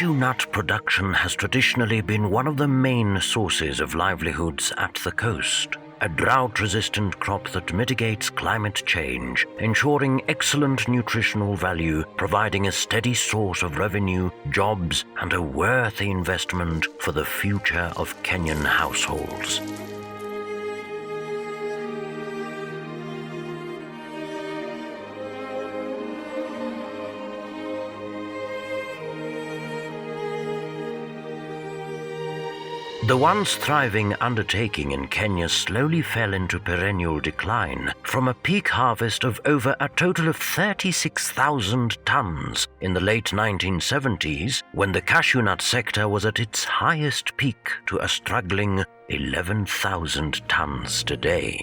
Cashew nut production has traditionally been one of the main sources of livelihoods at the coast. A drought-resistant crop that mitigates climate change, ensuring excellent nutritional value, providing a steady source of revenue, jobs, and a worthy investment for the future of Kenyan households. The once thriving undertaking in Kenya slowly fell into perennial decline from a peak harvest of over a total of 36,000 tons in the late 1970s, when the cashew nut sector was at its highest peak, to a struggling 11,000 tons today.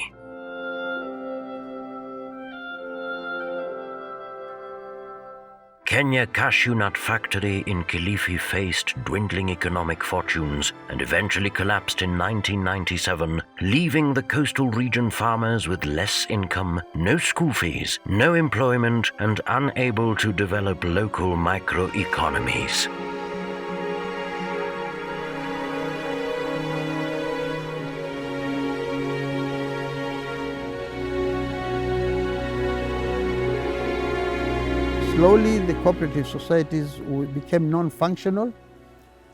Kenya Cashew Nut Factory in Kilifi faced dwindling economic fortunes and eventually collapsed in 1997, leaving the coastal region farmers with less income, no school fees, no employment, and unable to develop local microeconomies. Slowly, the cooperative societies became non-functional.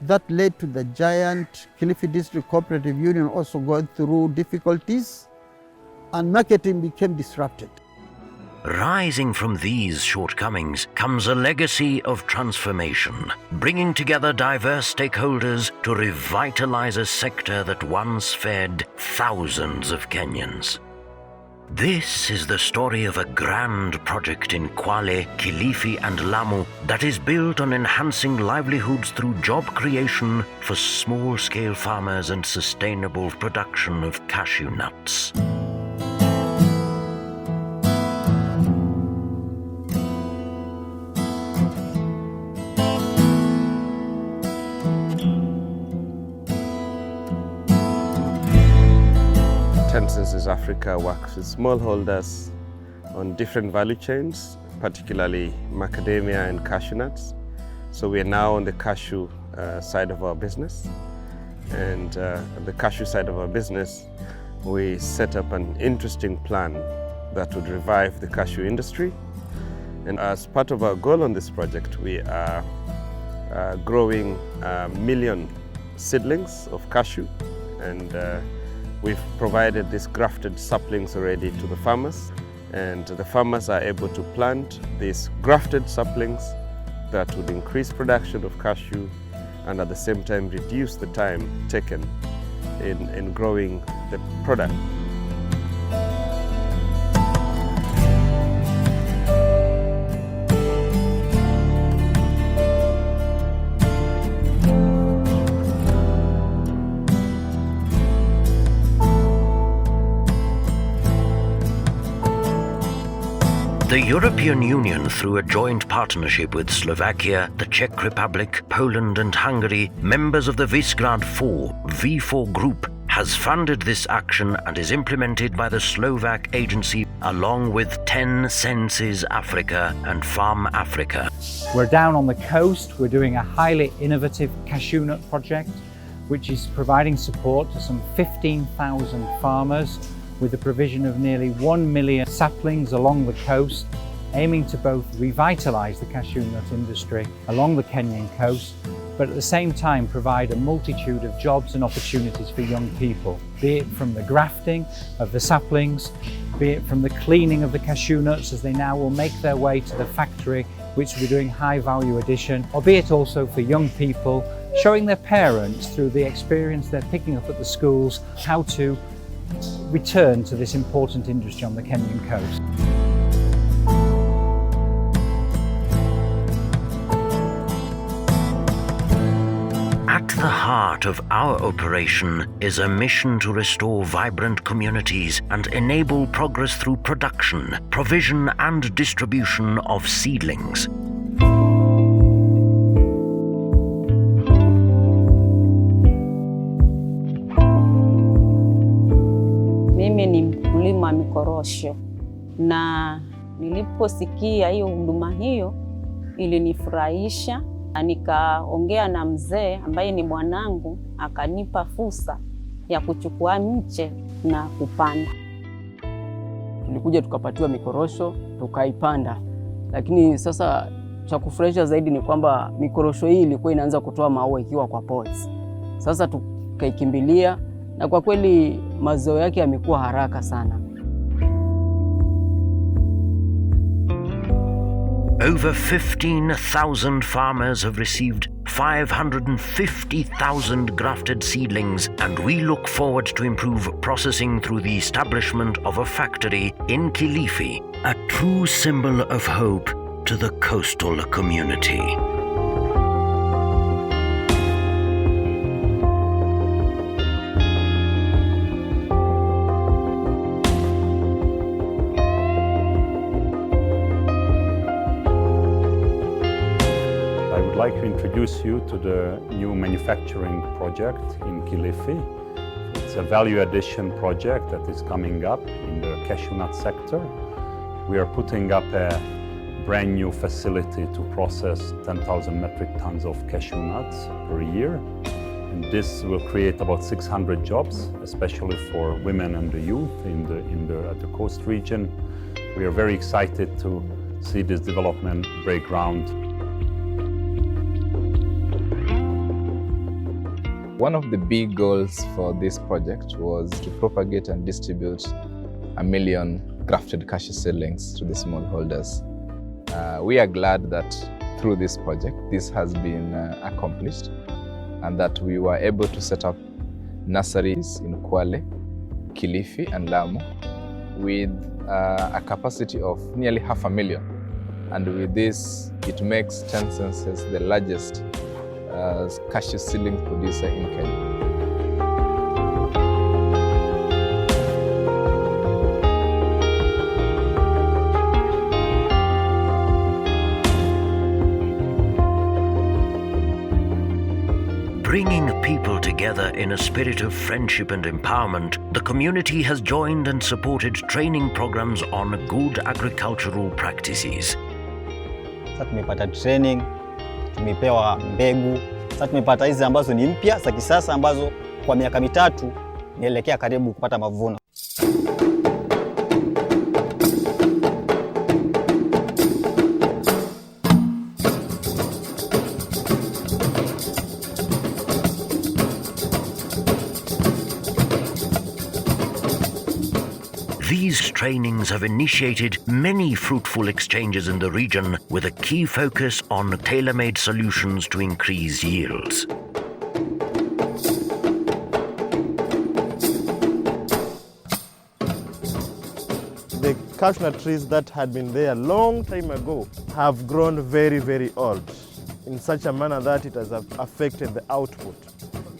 That led to the giant Kilifi District Cooperative Union also going through difficulties, and marketing became disrupted. Rising from these shortcomings comes a legacy of transformation, bringing together diverse stakeholders to revitalize a sector that once fed thousands of Kenyans. This is the story of a grand project in Kwale, Kilifi and Lamu that is built on enhancing livelihoods through job creation for small-scale farmers and sustainable production of cashew nuts. Tensenses Africa works with smallholders on different value chains, particularly macadamia and cashew nuts. So we are now on the cashew side of our business. And on the cashew side of our business, we set up an interesting plan that would revive the cashew industry. And as part of our goal on this project, we are growing 1 million seedlings of cashew, and we've provided these grafted saplings already to the farmers, and the farmers are able to plant these grafted saplings that would increase production of cashew and at the same time reduce the time taken in growing the product. The European Union, through a joint partnership with Slovakia, the Czech Republic, Poland and Hungary, members of the Visegrad 4 V4 group, has funded this action and is implemented by the Slovak agency along with 10 Senses Africa and Farm Africa. We're down on the coast. We're doing a highly innovative cashew nut project, which is providing support to some 15,000 farmers with the provision of nearly 1 million saplings along the coast, aiming to both revitalise the cashew nut industry along the Kenyan coast, but at the same time provide a multitude of jobs and opportunities for young people, be it from the grafting of the saplings, be it from the cleaning of the cashew nuts as they now will make their way to the factory, which will be doing high value addition, or be it also for young people showing their parents through the experience they're picking up at the schools how to return to this important industry on the Kenyan coast. At the heart of our operation is a mission to restore vibrant communities and enable progress through production, provision and distribution of seedlings. Mimi ni mkulima mikorosho, na niliposikia hiyo huduma hiyo ilinifurahisha Nikaongea na mzee ambaye ni bwanangu, akanipa fursa ya kuchukua miche na kupanda. Tulikuja tukapatiwa mikorosho tukaipanda, lakini sasa cha kufurahisha zaidi ni kwamba mikorosho hii ilikuwa inaanza kutoa maua ikiwa kwa pots. Sasa tukaikimbilia na kwa kweli mazao yake yamekuwa haraka sana. Over 15,000 farmers have received 550,000 grafted seedlings, and we look forward to improve processing through the establishment of a factory in Kilifi, a true symbol of hope to the coastal community. I would like to introduce you to the new manufacturing project in Kilifi. It's a value addition project that is coming up in the cashew nut sector. We are putting up a brand new facility to process 10,000 metric tons of cashew nuts per year. And this will create about 600 jobs, especially for women and the youth at the coast region. We are very excited to see this development break ground. One of the big goals for this project was to propagate and distribute 1 million grafted cashew seedlings to the smallholders. We are glad that through this project this has been accomplished, and that we were able to set up nurseries in Kwale, Kilifi and Lamu with a capacity of nearly 500,000. And with this, it makes 10 census the largest cashew seedling producer in Kenya. Bringing people together in a spirit of friendship and empowerment, the community has joined and supported training programs on good agricultural practices. Sasa tumepata training, tumepewa mbegu. Sasa tumepata hizi ambazo ni mpya za kisasa ambazo kwa miaka mitatu nielekea karibu kupata mavuno. These trainings have initiated many fruitful exchanges in the region, with a key focus on tailor-made solutions to increase yields. The cashew nut trees that had been there a long time ago have grown very, very old in such a manner that it has affected the output.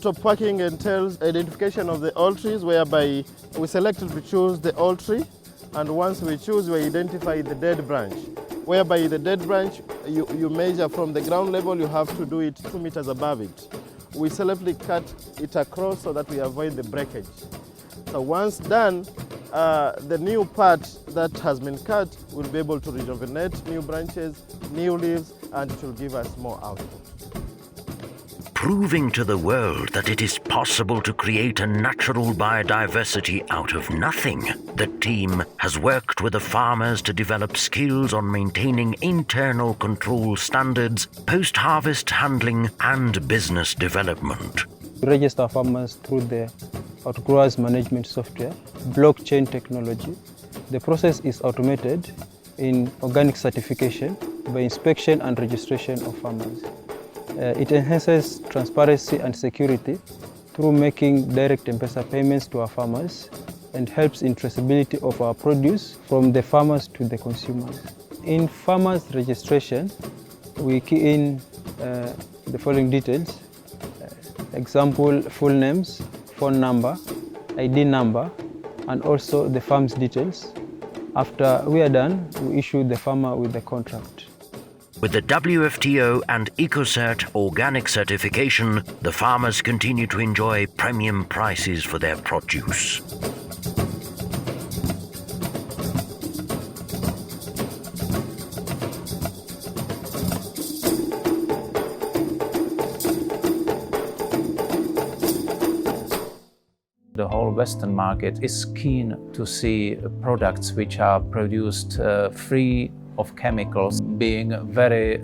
Top packing entails identification of the old trees, whereby we selectively choose the old tree, and once we choose, we identify the dead branch, whereby the dead branch, you measure from the ground level, you have to do it 2 meters above it. We selectively cut it across so that we avoid the breakage. So once done, the new part that has been cut will be able to rejuvenate new branches, new leaves, and it will give us more output. Proving to the world that it is possible to create a natural biodiversity out of nothing, the team has worked with the farmers to develop skills on maintaining internal control standards, post-harvest handling, and business development. We register farmers through the outgrowers management software, blockchain technology. The process is automated in organic certification by inspection and registration of farmers. It enhances transparency and security through making direct M-Pesa payments to our farmers, and helps in traceability of our produce from the farmers to the consumers. In farmers registration, we key in the following details: example, full names, phone number, ID number, and also the farm's details. After we are done, we issue the farmer with the contract. With the WFTO and EcoCert organic certification, the farmers continue to enjoy premium prices for their produce. whole Western market is keen to see products which are produced free of chemicals, being very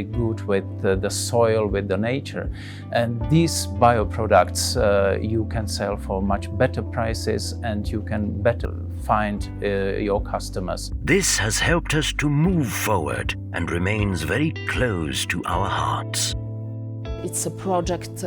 good with the soil, with the nature. And these bioproducts you can sell for much better prices, and you can better find your customers. This has helped us to move forward and remains very close to our hearts. It's a project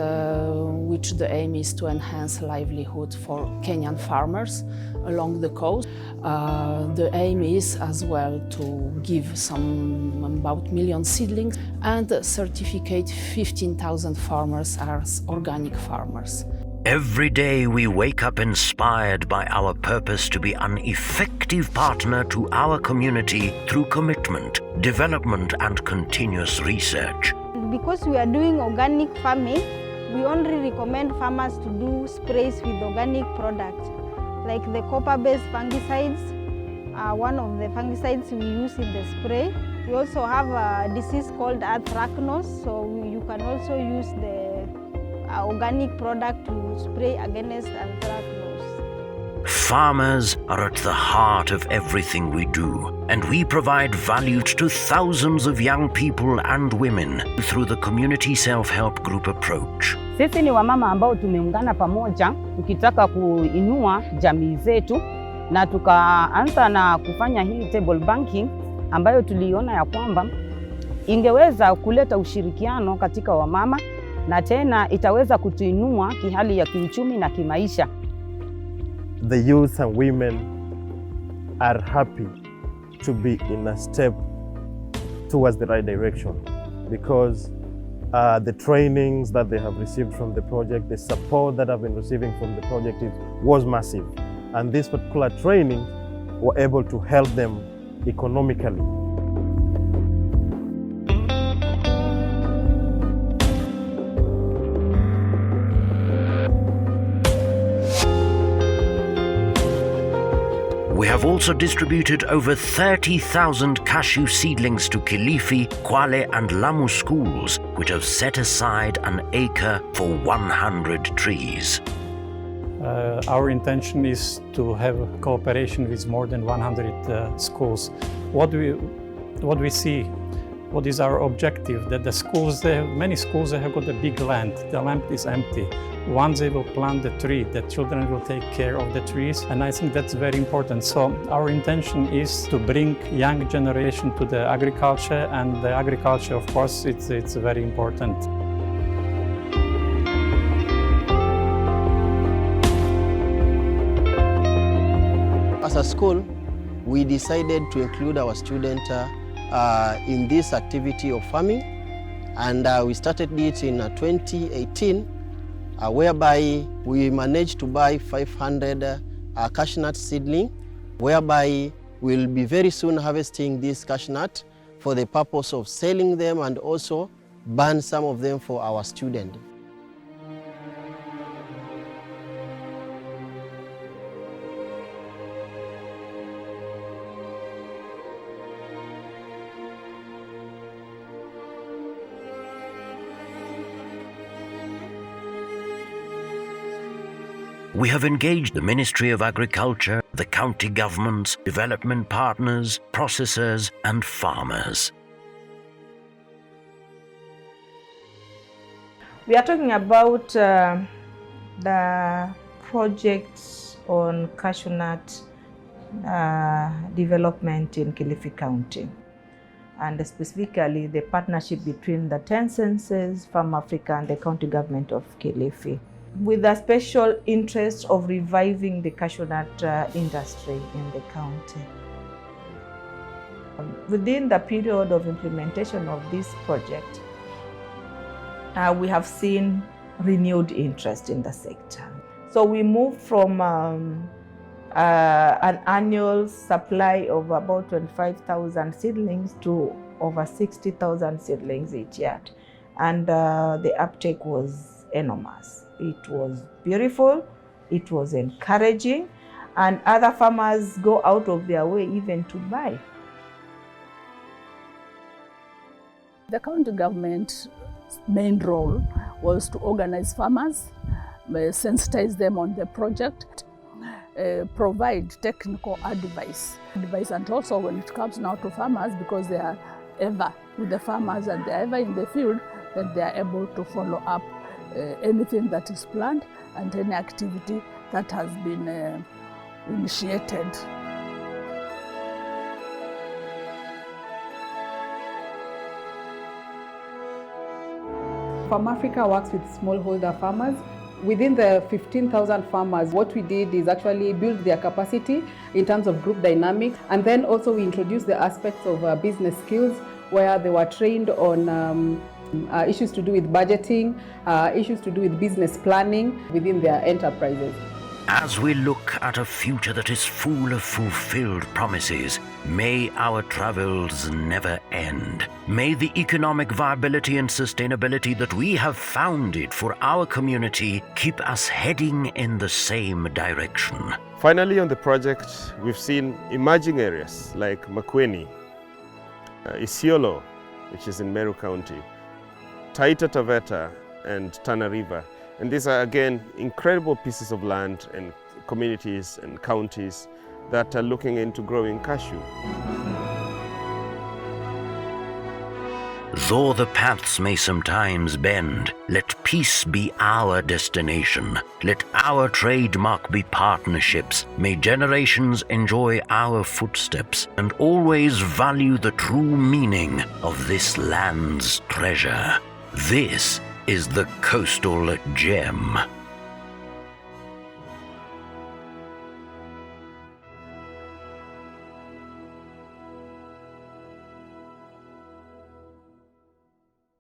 which the aim is to enhance livelihood for Kenyan farmers along the coast. The aim is as well to give about 1 million seedlings and certificate 15,000 farmers as organic farmers. Every day we wake up inspired by our purpose to be an effective partner to our community through commitment, development and continuous research. Because we are doing organic farming, we only recommend farmers to do sprays with organic products, like the copper-based fungicides are one of the fungicides we use in the spray. We also have a disease called anthracnose, so you can also use the organic product to spray against anthracnose. Farmers are at the heart of everything we do, and we provide value to thousands of young people and women through the community self-help group approach. Sisi ni wamama ambao tumeungana pamoja tukitaka kuinua jamii zetu, na tukaanza na kufanya hii table banking ambayo tuliona ya kwamba ingeweza kuleta ushirikiano katika wamama na tena itaweza kutuinua kihali ya kiuchumi na kimaisha. The youth and women are happy to be in a step towards the right direction because the trainings that they have received from the project, the support that I've been receiving from the project was massive. And this particular training were able to help them economically. We have also distributed over 30,000 cashew seedlings to Kilifi, Kwale and Lamu schools, which have set aside an acre for 100 trees. Our intention is to have cooperation with more than 100 schools. What we see, what is our objective? That the schools, many schools have got a big land. The land is empty. Once they will plant the tree, the children will take care of the trees, and I think that's very important. So our intention is to bring young generation to the agriculture, and the agriculture, of course, it's very important. As a school, we decided to include our students in this activity of farming, and we started it in 2018. Whereby we managed to buy 500 cashew nut seedling, whereby we'll be very soon harvesting this cashew nut for the purpose of selling them and also burn some of them for our students. We have engaged the Ministry of Agriculture, the county governments, development partners, processors and farmers. We are talking about the projects on cashew nut development in Kilifi County, and specifically the partnership between the 10 census, Farm Africa and the county government of Kilifi, with a special interest of reviving the cashew nut industry in the county. Within the period of implementation of this project, we have seen renewed interest in the sector. So we moved from an annual supply of about 25,000 seedlings to over 60,000 seedlings each year. And the uptake was enormous. It was beautiful, it was encouraging, and other farmers go out of their way even to buy. The county government's main role was to organize farmers sensitize them on the project, provide technical advice. And also when it comes now to farmers, because they are ever with the farmers and they are ever in the field, that they are able to follow up anything that is planned and any activity that has been initiated. Farm Africa works with smallholder farmers. Within the 15,000 farmers, what we did is actually build their capacity in terms of group dynamics, and then also we introduced the aspects of business skills where they were trained on issues to do with budgeting, issues to do with business planning within their enterprises. As we look at a future that is full of fulfilled promises, may our travels never end. May the economic viability and sustainability that we have founded for our community keep us heading in the same direction. Finally, on the project, we've seen emerging areas like Makueni, Isiolo, which is in Meru County, Taita Taveta, and Tana River. And these are, again, incredible pieces of land and communities and counties that are looking into growing cashew. Though the paths may sometimes bend, let peace be our destination. Let our trademark be partnerships. May generations enjoy our footsteps and always value the true meaning of this land's treasure. This is the coastal gem.